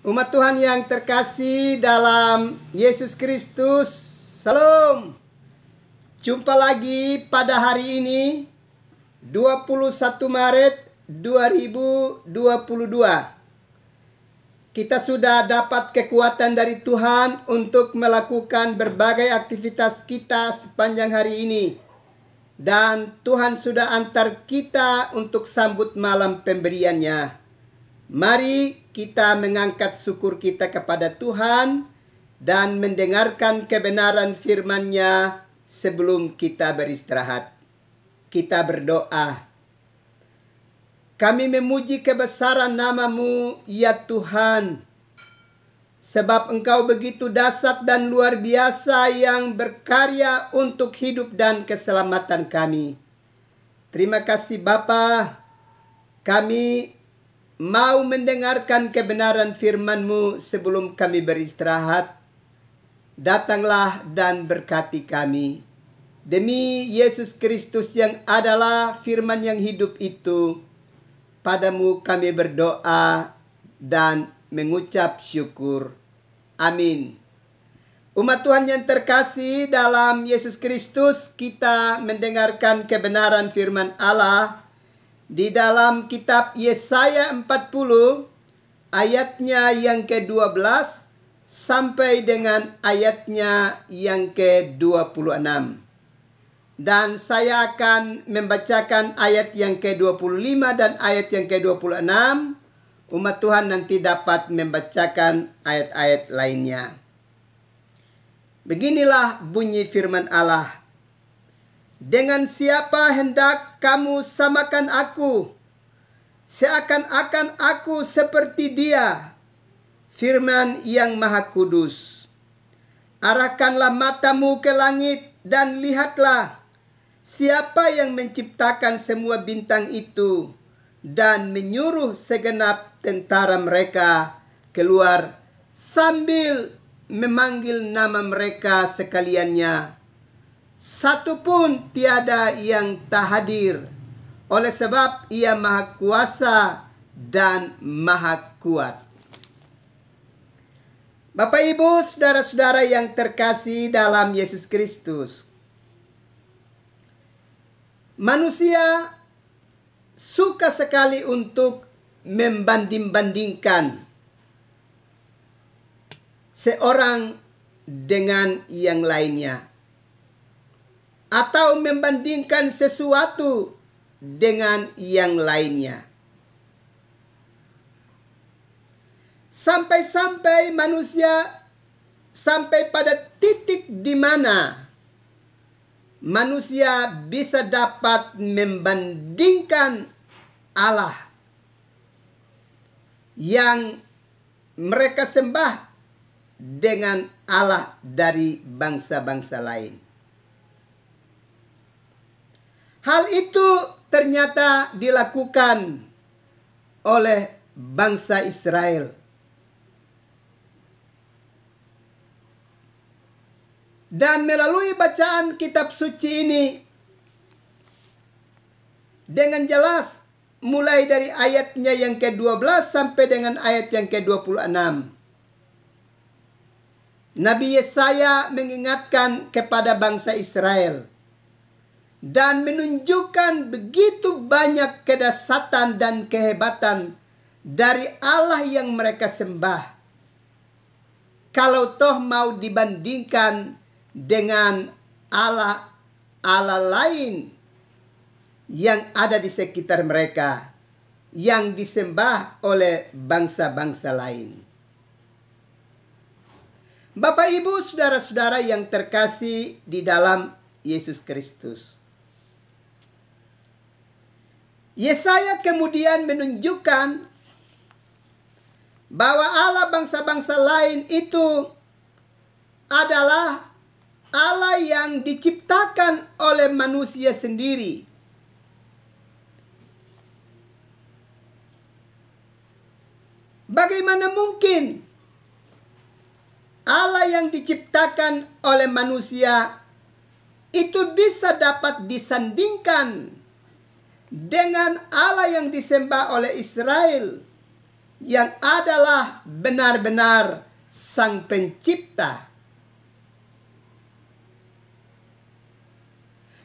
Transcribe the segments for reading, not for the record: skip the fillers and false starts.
Umat Tuhan yang terkasih dalam Yesus Kristus, Salam. Jumpa lagi pada hari ini 21 Maret 2022. Kita sudah dapat kekuatan dari Tuhan untuk melakukan berbagai aktivitas kita sepanjang hari ini. Dan Tuhan sudah antar kita untuk sambut malam pemberiannya. Mari kita mengangkat syukur kita kepada Tuhan dan mendengarkan kebenaran firman-Nya sebelum kita beristirahat. Kita berdoa. Kami memuji kebesaran nama-Mu, ya Tuhan, sebab Engkau begitu dahsyat dan luar biasa yang berkarya untuk hidup dan keselamatan kami. Terima kasih Bapa. Kami mau mendengarkan kebenaran firman-Mu sebelum kami beristirahat. Datanglah dan berkati kami. Demi Yesus Kristus yang adalah firman yang hidup itu, padamu kami berdoa dan mengucap syukur. Amin. Umat Tuhan yang terkasih dalam Yesus Kristus, kita mendengarkan kebenaran firman Allah di dalam kitab Yesaya 40 ayatnya yang ke-12 sampai dengan ayatnya yang ke-26. Dan saya akan membacakan ayat yang ke-25 dan ayat yang ke-26. Umat Tuhan nanti dapat membacakan ayat-ayat lainnya. Beginilah bunyi firman Allah. Dengan siapa hendak kamu samakan aku? Seakan-akan aku seperti dia, firman yang maha kudus. Arahkanlah matamu ke langit dan lihatlah, siapa yang menciptakan semua bintang itu dan menyuruh segenap tentara mereka keluar sambil memanggil nama mereka sekaliannya. Satu pun tiada yang tak hadir, oleh sebab Ia maha kuasa dan maha kuat. Bapak Ibu, saudara-saudara yang terkasih dalam Yesus Kristus, manusia suka sekali untuk membanding-bandingkan seorang dengan yang lainnya, atau membandingkan sesuatu dengan yang lainnya. Sampai-sampai manusia sampai pada titik di mana manusia bisa dapat membandingkan Allah yang mereka sembah dengan Allah dari bangsa-bangsa lain. Hal itu ternyata dilakukan oleh bangsa Israel. Dan melalui bacaan kitab suci ini, dengan jelas mulai dari ayatnya yang ke-12 sampai dengan ayat yang ke-26. Nabi Yesaya mengingatkan kepada bangsa Israel dan menunjukkan begitu banyak kedahsyatan dan kehebatan dari Allah yang mereka sembah. Kalau toh mau dibandingkan dengan Allah lain yang ada di sekitar mereka, yang disembah oleh bangsa-bangsa lain. Bapak Ibu, saudara-saudara yang terkasih di dalam Yesus Kristus, Yesaya kemudian menunjukkan bahwa Allah bangsa-bangsa lain itu adalah Allah yang diciptakan oleh manusia sendiri. Bagaimana mungkin Allah yang diciptakan oleh manusia itu bisa dapat disandingkan dengan Allah yang disembah oleh Israel yang adalah benar-benar Sang Pencipta.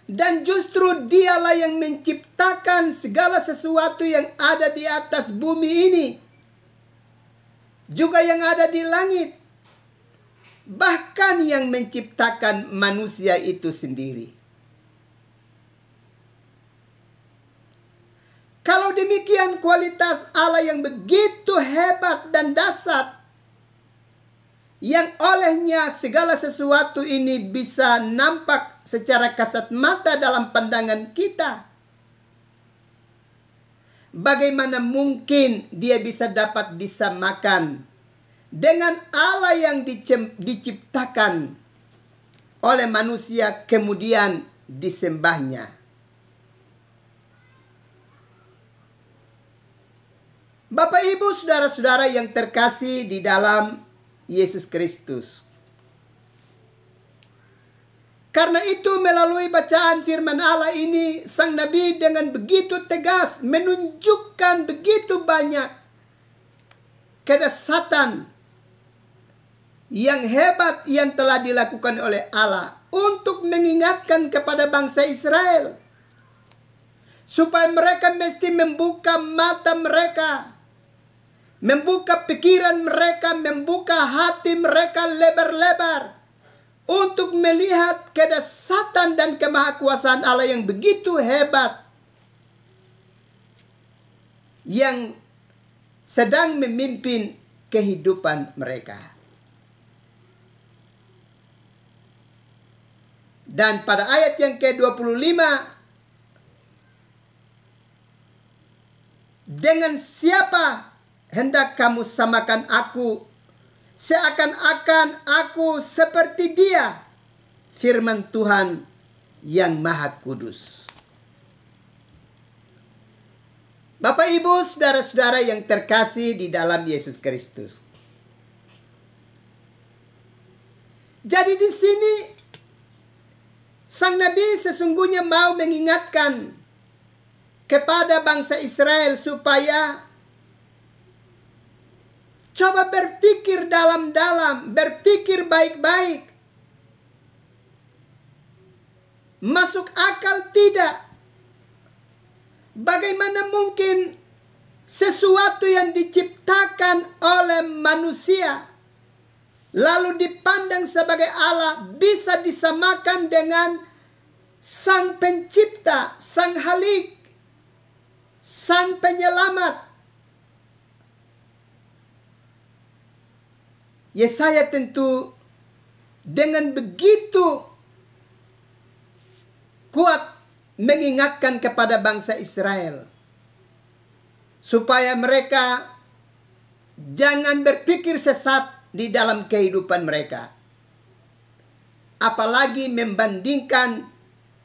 Dan justru Dialah yang menciptakan segala sesuatu yang ada di atas bumi ini, juga yang ada di langit, bahkan yang menciptakan manusia itu sendiri. Kalau demikian, kualitas Allah yang begitu hebat dan dahsyat, yang olehnya segala sesuatu ini bisa nampak secara kasat mata dalam pandangan kita, bagaimana mungkin Dia bisa dapat disamakan dengan Allah yang diciptakan oleh manusia kemudian disembahnya? Bapak, Ibu, saudara-saudara yang terkasih di dalam Yesus Kristus. Karena itu melalui bacaan firman Allah ini, Sang Nabi dengan begitu tegas menunjukkan begitu banyak kedahsyatan yang hebat yang telah dilakukan oleh Allah untuk mengingatkan kepada bangsa Israel, supaya mereka mesti membuka mata mereka, membuka pikiran mereka, membuka hati mereka lebar-lebar untuk melihat kedahsyatan dan kemahakuasaan Allah yang begitu hebat, yang sedang memimpin kehidupan mereka. Dan pada ayat yang ke-25, dengan siapa hendak kamu samakan aku, seakan-akan aku seperti Dia, firman Tuhan yang Maha Kudus. Bapak, Ibu, saudara-saudara yang terkasih di dalam Yesus Kristus. Jadi di sini Sang Nabi sesungguhnya mau mengingatkan kepada bangsa Israel supaya coba berpikir dalam-dalam, berpikir baik-baik. Masuk akal tidak? Bagaimana mungkin sesuatu yang diciptakan oleh manusia, lalu dipandang sebagai Allah, bisa disamakan dengan Sang Pencipta, Sang Halik, Sang Penyelamat? Yesaya tentu dengan begitu kuat mengingatkan kepada bangsa Israel supaya mereka jangan berpikir sesat di dalam kehidupan mereka, apalagi membandingkan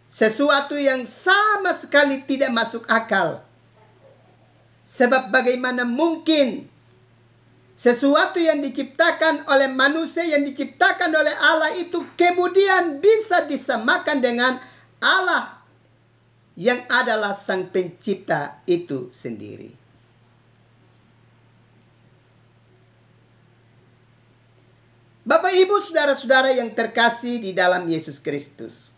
sesuatu yang sama sekali tidak masuk akal. Sebab bagaimana mungkin sesuatu yang diciptakan oleh manusia, yang diciptakan oleh Allah itu kemudian bisa disamakan dengan Allah yang adalah Sang Pencipta itu sendiri. Bapak, Ibu, saudara-saudara yang terkasih di dalam Yesus Kristus.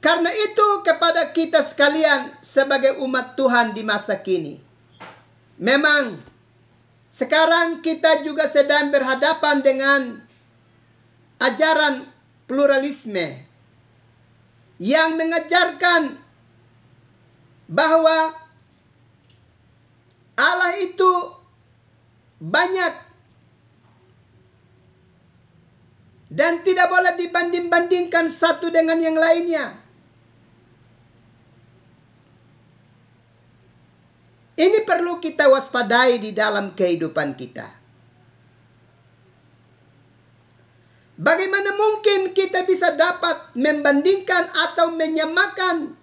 Karena itu kepada kita sekalian sebagai umat Tuhan di masa kini, memang sekarang kita juga sedang berhadapan dengan ajaran pluralisme yang mengajarkan bahwa Allah itu banyak dan tidak boleh dibanding-bandingkan satu dengan yang lainnya. Ini perlu kita waspadai di dalam kehidupan kita. Bagaimana mungkin kita bisa dapat membandingkan atau menyamakan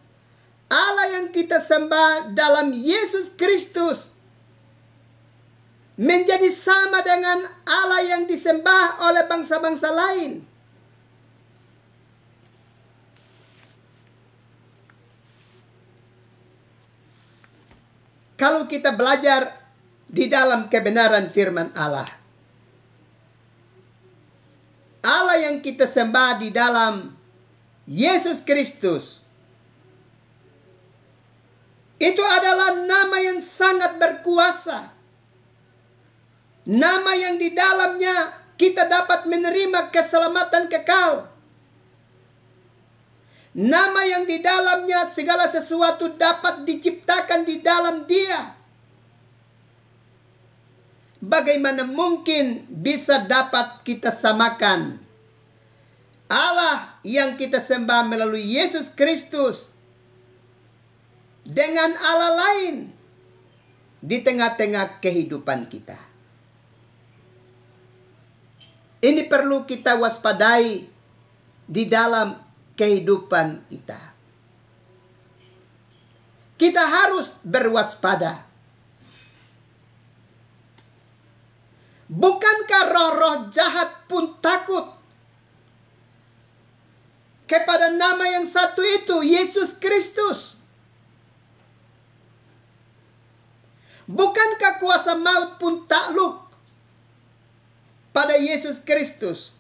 Allah yang kita sembah dalam Yesus Kristus menjadi sama dengan Allah yang disembah oleh bangsa-bangsa lain? kalau kita belajar di dalam kebenaran firman Allah. Allah yang kita sembah di dalam Yesus Kristus itu adalah nama yang sangat berkuasa. Nama yang di dalamnya kita dapat menerima keselamatan kekal. Nama yang di dalamnya segala sesuatu dapat diciptakan di dalam Dia. Bagaimana mungkin bisa dapat kita samakan Allah yang kita sembah melalui Yesus Kristus dengan Allah lain di tengah-tengah kehidupan kita? Ini perlu kita waspadai di dalam kehidupan kita. Kita harus berwaspada. Bukankah roh-roh jahat pun takut kepada nama yang satu itu, Yesus Kristus? Bukankah kuasa maut pun takluk pada Yesus Kristus?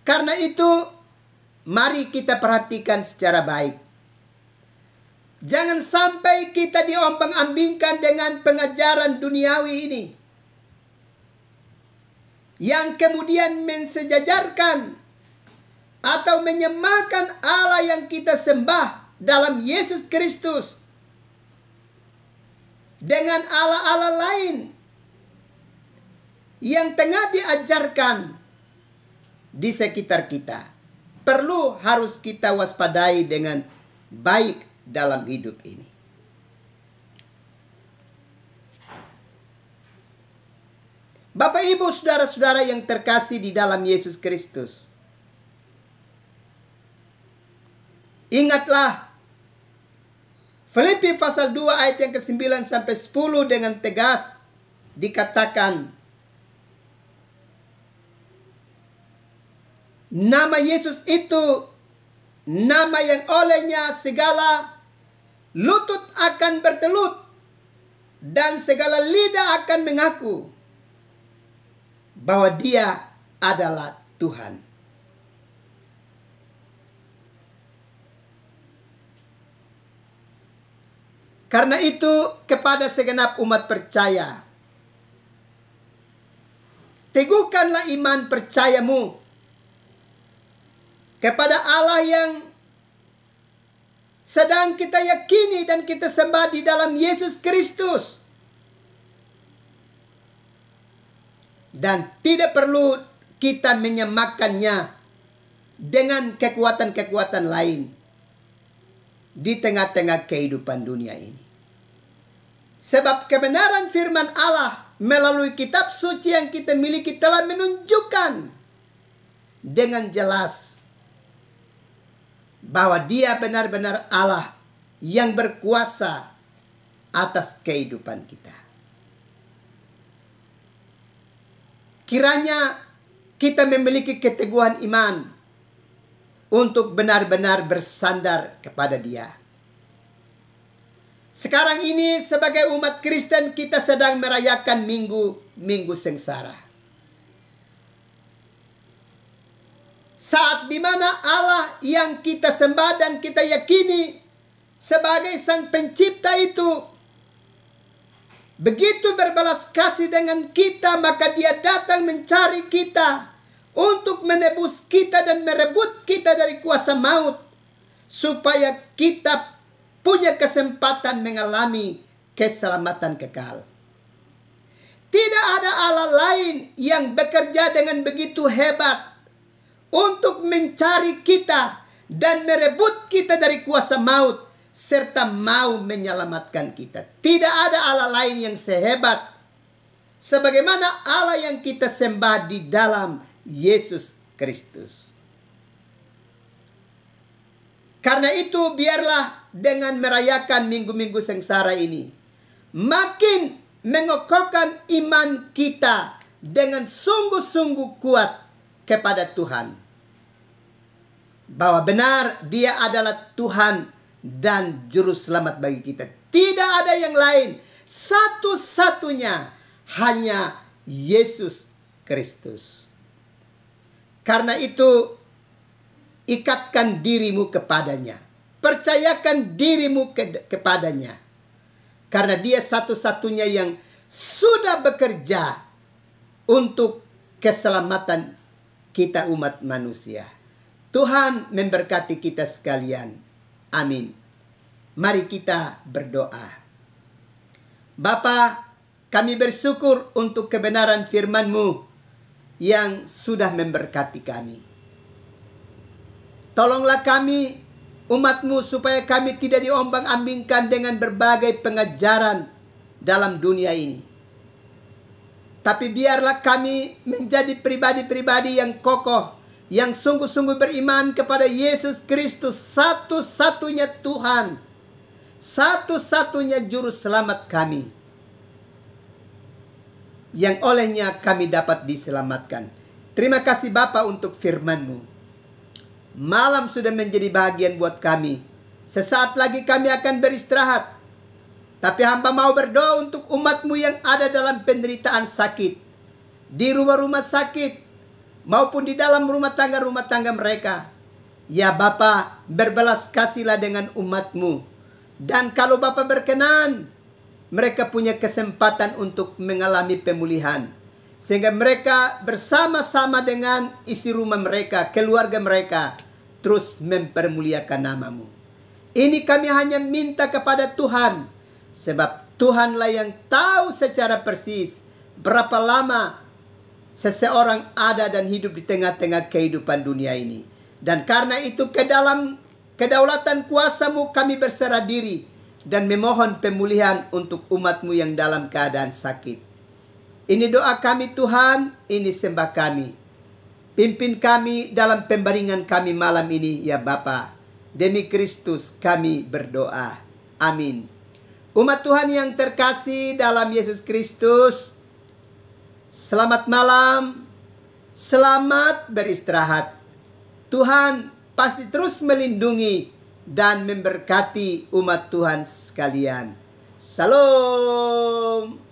Karena itu, mari kita perhatikan secara baik. Jangan sampai kita diombang-ambingkan dengan pengajaran duniawi ini, yang kemudian mensejajarkan atau menyamakan Allah yang kita sembah dalam Yesus Kristus dengan Allah-Allah lain yang tengah diajarkan di sekitar kita. Harus kita waspadai dengan baik dalam hidup ini. Bapak, Ibu, saudara-saudara yang terkasih di dalam Yesus Kristus, ingatlah Filipi pasal 2 ayat yang ke-9 sampai 10 dengan tegas dikatakan, nama Yesus itu nama yang olehnya segala lutut akan bertelut dan segala lidah akan mengaku bahwa Dia adalah Tuhan. Karena itu, kepada segenap umat percaya, teguhkanlah iman percayamu kepada Allah yang sedang kita yakini dan kita sembah di dalam Yesus Kristus. Dan tidak perlu kita menyamakannya dengan kekuatan-kekuatan lain di tengah-tengah kehidupan dunia ini. Sebab kebenaran firman Allah melalui kitab suci yang kita miliki telah menunjukkan dengan jelas bahwa Dia benar-benar Allah yang berkuasa atas kehidupan kita. Kiranya kita memiliki keteguhan iman untuk benar-benar bersandar kepada Dia. Sekarang ini sebagai umat Kristen kita sedang merayakan Minggu Sengsara. Saat di mana Allah yang kita sembah dan kita yakini sebagai Sang Pencipta itu begitu berbalas kasih dengan kita, maka Dia datang mencari kita untuk menebus kita dan merebut kita dari kuasa maut, supaya kita punya kesempatan mengalami keselamatan kekal. Tidak ada Allah lain yang bekerja dengan begitu hebat untuk mencari kita dan merebut kita dari kuasa maut, serta mau menyelamatkan kita. Tidak ada Allah lain yang sehebat sebagaimana Allah yang kita sembah di dalam Yesus Kristus. Karena itu biarlah dengan merayakan Minggu Sengsara ini makin mengokohkan iman kita dengan sungguh-sungguh kuat kepada Tuhan. bahwa benar Dia adalah Tuhan dan Juru Selamat bagi kita. Tidak ada yang lain. Satu-satunya hanya Yesus Kristus. Karena itu, ikatkan dirimu kepadanya. Percayakan dirimu kepadanya. Karena Dia satu-satunya yang sudah bekerja untuk keselamatan kita umat manusia. Tuhan memberkati kita sekalian. Amin. Mari kita berdoa. Bapa, kami bersyukur untuk kebenaran firman-Mu yang sudah memberkati kami. Tolonglah kami, umat-Mu, supaya kami tidak diombang-ambingkan dengan berbagai pengajaran dalam dunia ini. Tapi biarlah kami menjadi pribadi-pribadi yang kokoh, yang sungguh-sungguh beriman kepada Yesus Kristus, satu-satunya Tuhan, satu-satunya Juru Selamat kami, yang olehnya kami dapat diselamatkan. Terima kasih Bapa untuk firman-Mu. Malam sudah menjadi bahagian buat kami. Sesaat lagi kami akan beristirahat. Tapi hamba mau berdoa untuk umat-Mu yang ada dalam penderitaan sakit, di rumah-rumah sakit, maupun di dalam rumah tangga mereka. Ya Bapa, berbelas kasihlah dengan umat-Mu. Dan kalau Bapa berkenan, mereka punya kesempatan untuk mengalami pemulihan. Sehingga mereka bersama-sama dengan isi rumah mereka, keluarga mereka, terus mempermuliakan nama-Mu. Ini kami hanya minta kepada Tuhan. Sebab Tuhanlah yang tahu secara persis berapa lama seseorang ada dan hidup di tengah-tengah kehidupan dunia ini. Dan karena itu ke dalam kedaulatan kuasa-Mu kami berserah diri dan memohon pemulihan untuk umat-Mu yang dalam keadaan sakit. Ini doa kami Tuhan, ini sembah kami. Pimpin kami dalam pembaringan kami malam ini ya Bapa. Demi Kristus kami berdoa. Amin. Umat Tuhan yang terkasih dalam Yesus Kristus, selamat malam, selamat beristirahat. Tuhan pasti terus melindungi dan memberkati umat Tuhan sekalian. Salam.